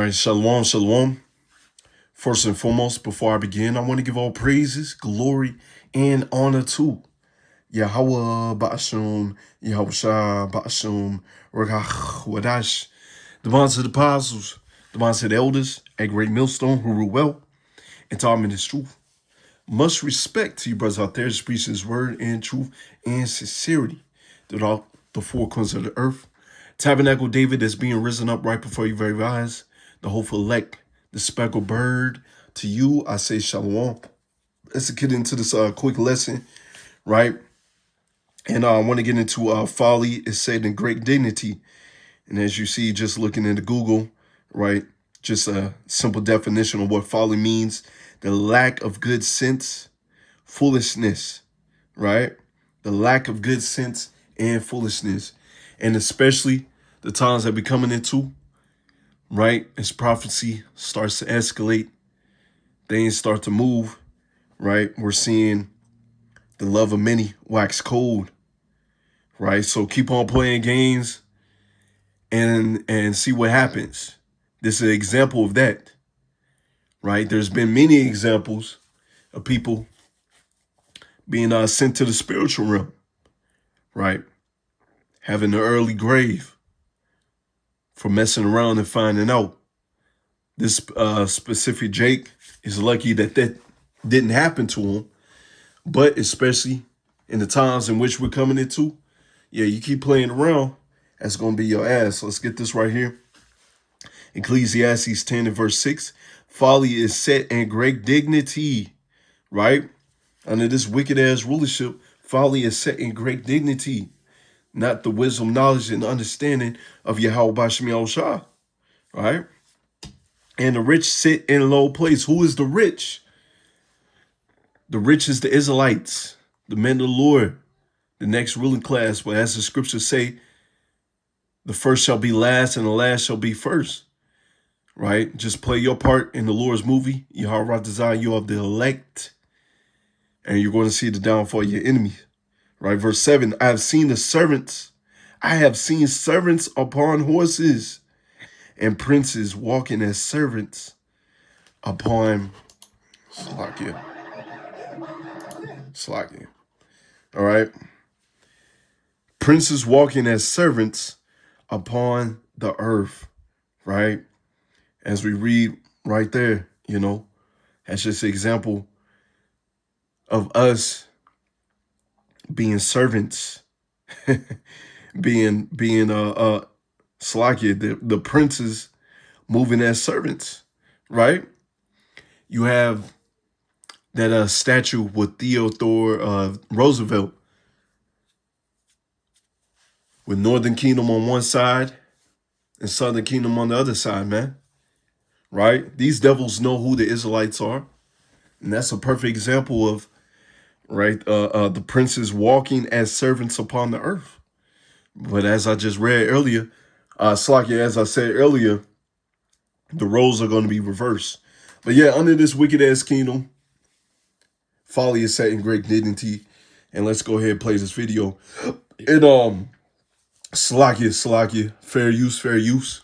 right, shalom, shalom. First and foremost, before I begin, I want to give all praises, glory, and honor to Yahweh Ba'ashum, Yahushua Ba'ashum, Rakach Wadash, the bonds of the apostles, the bonds of the elders, at Great Millstone, who rule well, and taught me this truth. Much respect to you brothers out there that preach his word in truth and sincerity throughout the four corners of the earth. Tabernacle David that's being risen up right before your very eyes. The hopeful elect, the speckled bird. To you, I say shalom. Let's get into this quick lesson, right? And I want to get into folly is said in great dignity. And as you see, just looking into Google, right? Just a simple definition of what folly means. The lack of good sense, foolishness, right? The lack of good sense and foolishness. And especially the times that we're coming into, right? As prophecy starts to escalate, things start to move, right? We're seeing the love of many wax cold, right? So keep on playing games and see what happens. This is an example of that, right? There's been many examples of people being sent to the spiritual realm, right? Having an early grave for messing around and finding out. This specific Jake is lucky that that didn't happen to him, but especially in the times in which we're coming into, yeah, you keep playing around, that's going to be your ass. So let's get this right here. Ecclesiastes 10 and verse 6. Folly is set in great dignity, right? Under this wicked ass rulership, folly is set in great dignity, not the wisdom, knowledge, and understanding of Yahweh Bashmi Al-Shah, right? And the rich sit in low place. Who is the rich? The rich is the Israelites, the men of the Lord, the next ruling class. But as the scriptures say, the first shall be last and the last shall be first, right? Just play your part in the Lord's movie. Yahweh desire you of the elect, and you're going to see the downfall of your enemies, right? Verse 7, I have seen the servants. I have seen servants upon horses and princes walking as servants upon Slakia. All right. Princes walking as servants upon the earth, right? As we read right there, that's just an example of us being servants, being Slakia, the princes moving as servants, right? You have that statue with Theodore Roosevelt with Northern Kingdom on one side and Southern Kingdom on the other side, man. Right? These devils know who the Israelites are. And that's a perfect example of, right, the princes walking as servants upon the earth. But as I just read earlier, Slakia, as I said earlier, the roles are going to be reversed. But yeah, under this wicked ass kingdom, folly is set in great dignity. And let's go ahead and play this video. It Slakia, fair use, fair use.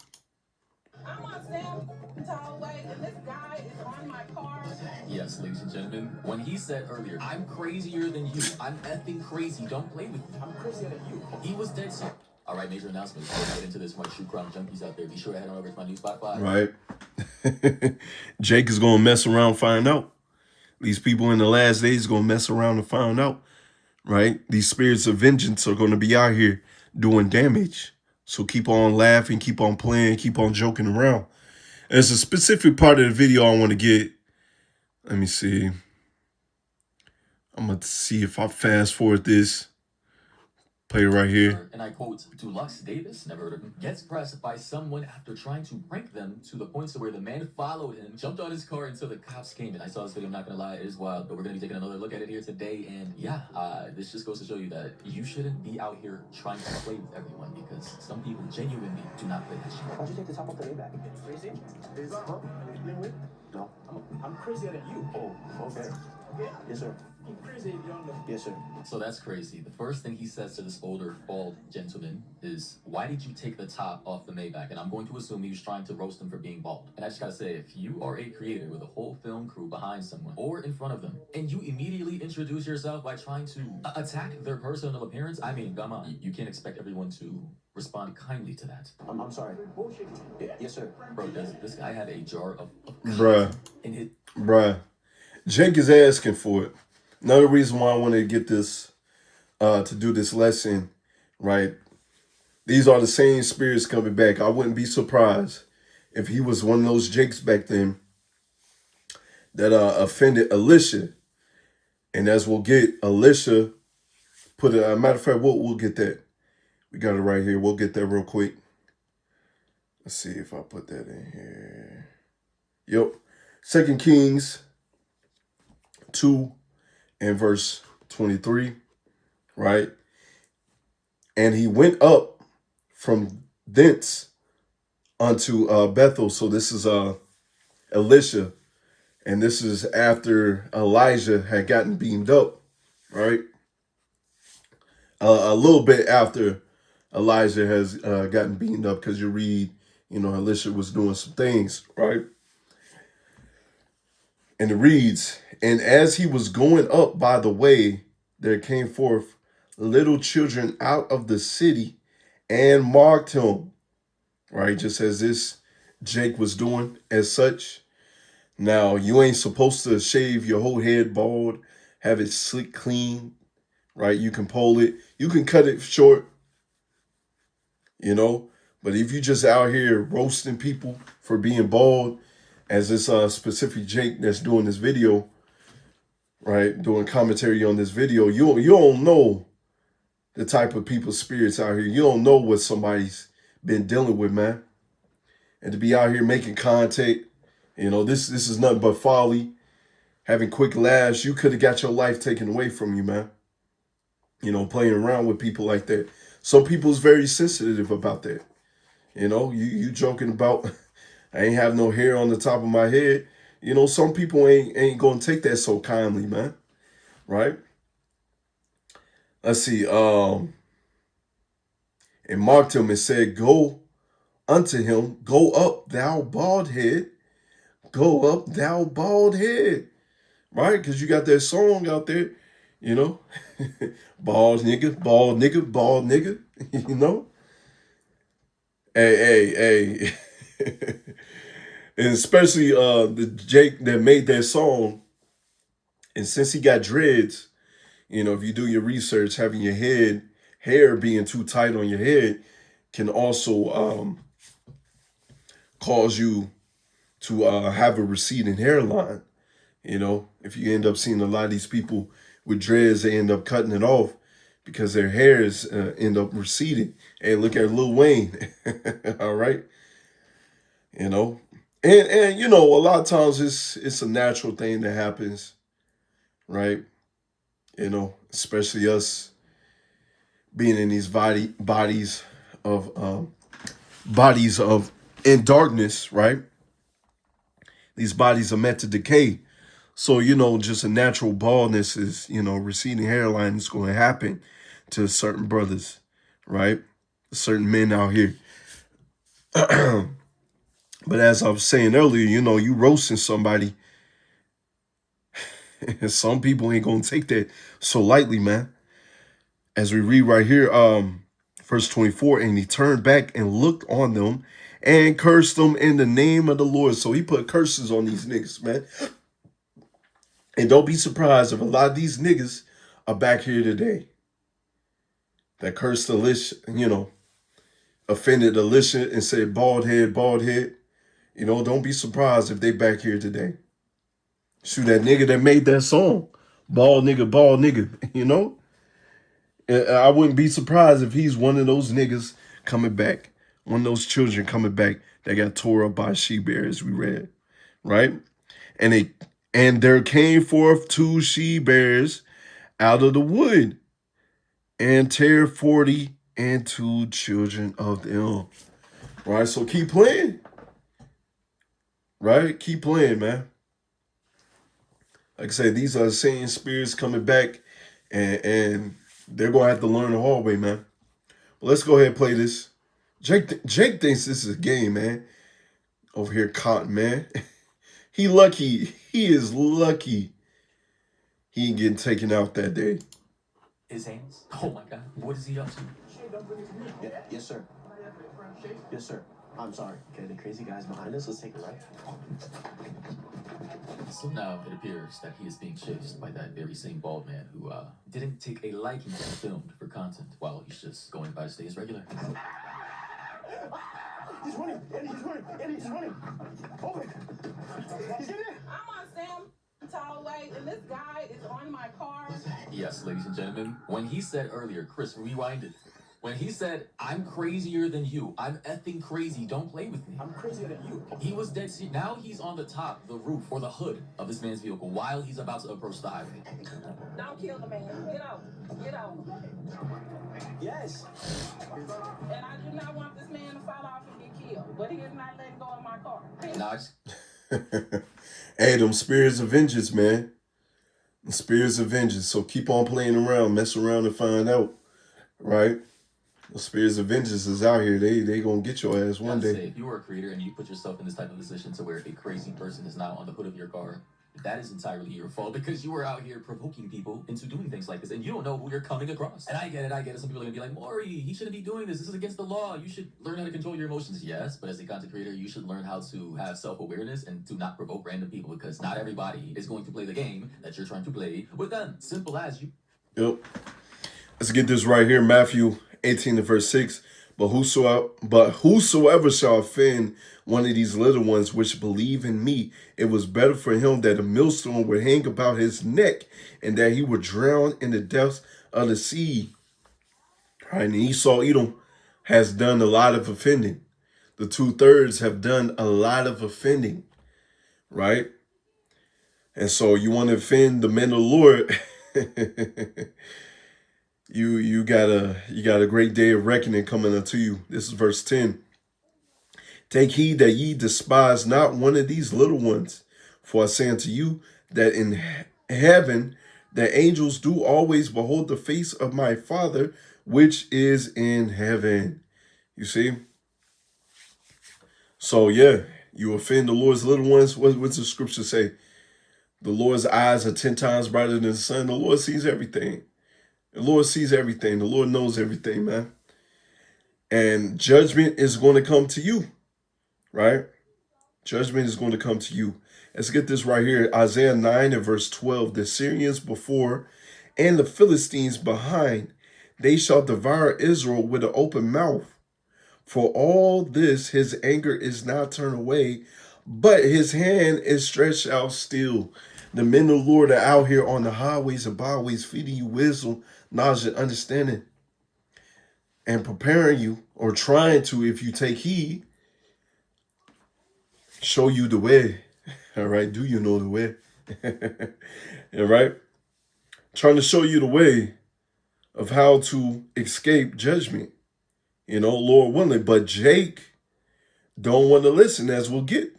I'm on Sam Tollway, and this guy is on my car. Yes, ladies and gentlemen, when he said earlier, I'm crazier than you, I'm effing crazy, don't play with me. I'm crazier than you. He was dead serious. All right, major announcement. Before we get into this, my true crime junkies out there, be sure to head on over to my new Spotify. Right. Jake is going to mess around and find out. These people in the last days are going to mess around and find out, right? These spirits of vengeance are going to be out here doing damage. So keep on laughing, keep on playing, keep on joking around. There's a specific part of the video I want to get. Let me see. I'm going to see if I fast forward this. Play it right here. And I quote, to Lux Davis, never heard of him, gets pressed by someone after trying to prank them to the point to where the man followed him, jumped on his car until the cops came. And I saw this video, I'm not going to lie, it is wild, but we're going to be taking another look at it here today. And yeah, this just goes to show you that you shouldn't be out here trying to play with everyone because some people genuinely do not play that shit. Why'd you take the top off the Maybach? Crazy? Is that what? No. I'm crazier than you. Oh, okay. Yeah. Yes, sir. Yes, sir. So that's crazy. The first thing he says to this older, bald gentleman is, "Why did you take the top off the Maybach?" And I'm going to assume he was trying to roast him for being bald. And I just gotta say, if you are a creator with a whole film crew behind someone or in front of them, and you immediately introduce yourself by trying to attack their personal appearance, I mean, come on. You can't expect everyone to respond kindly to that. I'm sorry. Yeah, yes, sir. Bro, does this guy have a jar of Bruh. in his... Bruh. Jake is asking for it. Another reason why I wanted to get this, to do this lesson, right? These are the same spirits coming back. I wouldn't be surprised if he was one of those Jakes back then that offended Alicia. And as we'll get, Alicia put it, matter of fact, we'll get that. We got it right here. We'll get that real quick. Let's see if I put that in here. Yep. 2 Kings 2 and verse 23, right? And he went up from thence unto Bethel. So this is Elisha. And this is after Elijah had gotten beamed up, right? A little bit after Elijah has gotten beamed up, because you read, Elisha was doing some things, right? And it reads, "And as he was going up by the way, there came forth little children out of the city and marked him," right? Just as this Jake was doing as such. Now, you ain't supposed to shave your whole head bald, have it slick clean, right? You can pull it, you can cut it short, But if you just out here roasting people for being bald, as this specific Jake that's doing this video, right, doing commentary on this video, you don't know the type of people's spirits out here. You don't know what somebody's been dealing with, man. And to be out here making contact, this is nothing but folly. Having quick laughs, you could have got your life taken away from you, man. Playing around with people like that. Some people's very sensitive about that. You joking about I ain't have no hair on the top of my head. Some people ain't gonna take that so kindly, man. Right? Let's see. And marked him and said, "Go unto him, go up, thou bald head, go up, thou bald head." Right? Because you got that song out there, you know, bald nigga, bald nigga, bald nigga, you know. Hey. And especially the Jake that made that song. And since he got dreads, if you do your research, having your hair being too tight on your head can also cause you to have a receding hairline. If you end up seeing a lot of these people with dreads, they end up cutting it off because their hairs end up receding. Hey, look at Lil Wayne. All right. And a lot of times it's a natural thing that happens, right? Especially us being in these of bodies of in darkness, right? These bodies are meant to decay. So, just a natural baldness is, receding hairline is going to happen to certain brothers, right? Certain men out here. But as I was saying earlier, you roasting somebody, and some people ain't going to take that so lightly, man. As we read right here, verse 24, and he turned back and looked on them and cursed them in the name of the Lord. So he put curses on these niggas, man. And don't be surprised if a lot of these niggas are back here today that cursed Alicia, offended Alicia and said bald head, bald head. Don't be surprised if they back here today. Shoot, that nigga that made that song, bald nigga, I wouldn't be surprised if he's one of those niggas coming back, one of those children coming back that got tore up by a she-bear, as we read, right? And there came forth 2 she-bears out of the wood, and tear 40 and 2 children of them. Right? So keep playing. Right? Keep playing, man. Like I said, these are the same spirits coming back, and they're gonna have to learn the hard way, man. But let's go ahead and play this. Jake thinks this is a game, man. Over here, Cotton, man. He lucky. He is lucky. He ain't getting taken out that day. His hands? Oh my God. What is he up to? Yes, sir. Yes, sir. I'm sorry. Okay, the crazy guy's behind us. Let's take a right. So now it appears that he is being chased by that very same bald man who didn't take a liking to be filmed for content while he's just going by his day as regular. He's running. Eddie, he's running. Eddie, he's running. Oh, he's getting in. I'm on Sam Tollway, and this guy is on my car. Yes, ladies and gentlemen, when he said earlier, Chris, rewind it. When he said, I'm crazier than you, I'm effing crazy, don't play with me. I'm crazier than you. He was dead serious. Now he's on the top, the roof, or the hood of this man's vehicle while he's about to approach the highway. Don't kill the man. Get out. Get out. Yes. And I do not want this man to fall off and get killed. But he is not letting go of my car. Now, I just Hey, them spirits of vengeance, man. The spirits of vengeance. So keep on playing around, mess around and find out. Right? The spirits of vengeance is out here. They gonna get your ass one gotta day. say, if you were a creator and you put yourself in this type of position to where a crazy person is now on the hood of your car, that is entirely your fault because you were out here provoking people into doing things like this and you don't know who you're coming across. And I get it. Some people are gonna be like, Maury, he shouldn't be doing this. This is against the law. You should learn how to control your emotions. Yes, but as a content creator, you should learn how to have self-awareness and to not provoke random people because not everybody is going to play the game that you're trying to play with them. Simple as you. Yep. Let's get this right here. Matthew 18 and verse 6. But whosoever shall offend one of these little ones which believe in me, it was better for him that a millstone would hang about his neck and that he would drown in the depths of the sea. Right, and Esau Edom has done a lot of offending. The 2/3 have done a lot of offending. Right? And so you want to offend the men of the Lord. You got a great day of reckoning coming unto you. This is verse 10. Take heed that ye despise not one of these little ones. For I say unto you that in heaven the angels do always behold the face of my Father which is in heaven. You see? So yeah, you offend the Lord's little ones. What's the scripture say? The Lord's eyes are 10 times brighter than the sun. The Lord sees everything. The Lord sees everything. The Lord knows everything, man. And judgment is going to come to you, right? Judgment is going to come to you. Let's get this right here. Isaiah 9 and verse 12. The Syrians before and the Philistines behind, they shall devour Israel with an open mouth. For all this, his anger is not turned away, but his hand is stretched out still. The men of the Lord are out here on the highways and byways feeding you wisdom, knowledge, and understanding, and preparing you, or trying to, if you take heed, show you the way. All right, do you know the way? All right, trying to show you the way of how to escape judgment. You know, Lord willing. But Jake don't want to listen, as we'll get.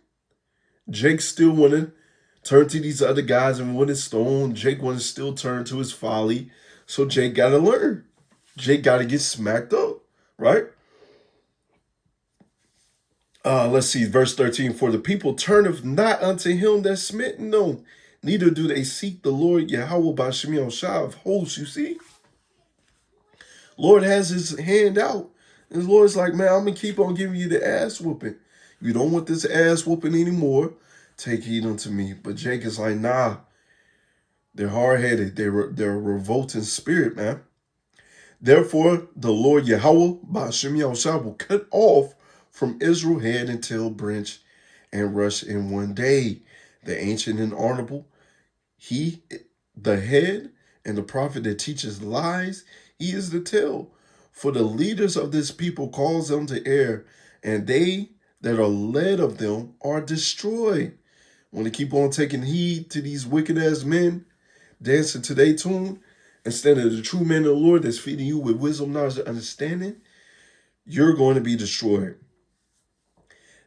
Jake still want to turn to these other guys and with his stone. Jake want to still turn to his folly. So Jake got to learn. Jake got to get smacked up, right? Let's see, verse 13. For the people turneth not unto him that smitten them, neither do they seek the Lord Yahweh by Shemiel Shah of hosts. You see? Lord has his hand out. And the Lord's like, man, I'm going to keep on giving you the ass whooping. You don't want this ass whooping anymore. Take heed unto me. But Jake is like, nah. They're hard-headed. They're a revolting spirit, man. Therefore, the Lord Yahweh, Ba'ashem Yahushua, will cut off from Israel head and tail, branch, and rush in one day. The ancient and honorable, he, the head, and the prophet that teaches lies, he is the tail. For the leaders of this people cause them to err, and they that are led of them are destroyed. Want to keep on taking heed to these wicked-ass men, dancing to their tune, instead of the true men of the Lord that's feeding you with wisdom, knowledge, and understanding, you're going to be destroyed.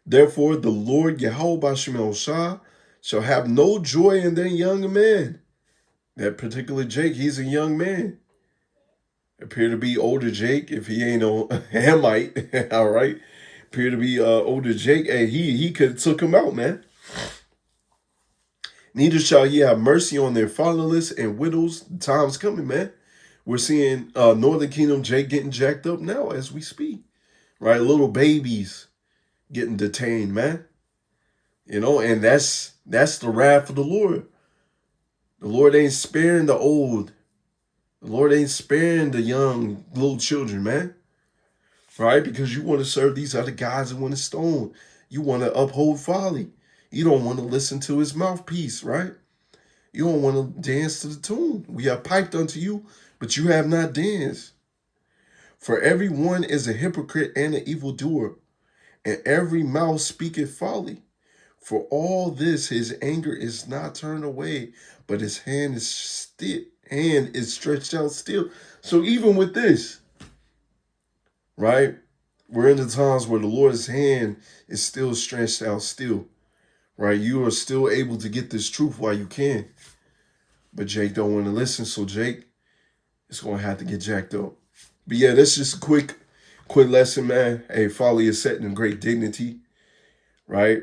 Therefore, the Lord Yahweh Ba'ashem Shah shall have no joy in their young men. That particular Jake, he's a young man. Appear to be older Jake, if he ain't no Hamite, all right. Appear to be older Jake, and he could have took him out, man. Neither shall he have mercy on their fatherless and widows. The time's coming, man. We're seeing Northern Kingdom Jake getting jacked up now as we speak, right? Little babies getting detained, man. You know, and that's the wrath of the Lord. The Lord ain't sparing the old. The Lord ain't sparing the young little children, man. Right? Because you want to serve these other guys who want to stone. You want to uphold folly. You don't want to listen to his mouthpiece, right? You don't want to dance to the tune. We have piped unto you, but you have not danced. For every one is a hypocrite and an evildoer, and every mouth speaketh folly. For all this his anger is not turned away, but his hand is stretched out still. So even with this, right? We're in the times where the Lord's hand is still stretched out still. Right? You are still able to get this truth while you can. But Jake don't want to listen, so Jake is gonna have to get jacked up. But yeah, that's just a quick lesson, man. Hey, folly is set in great dignity, right?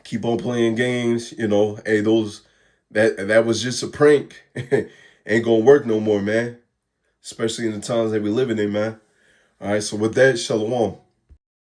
Keep on playing games, you know. Hey, that was just a prank. Ain't gonna work no more, man. Especially in the times that we're living in, man. All right, so with that, shalom.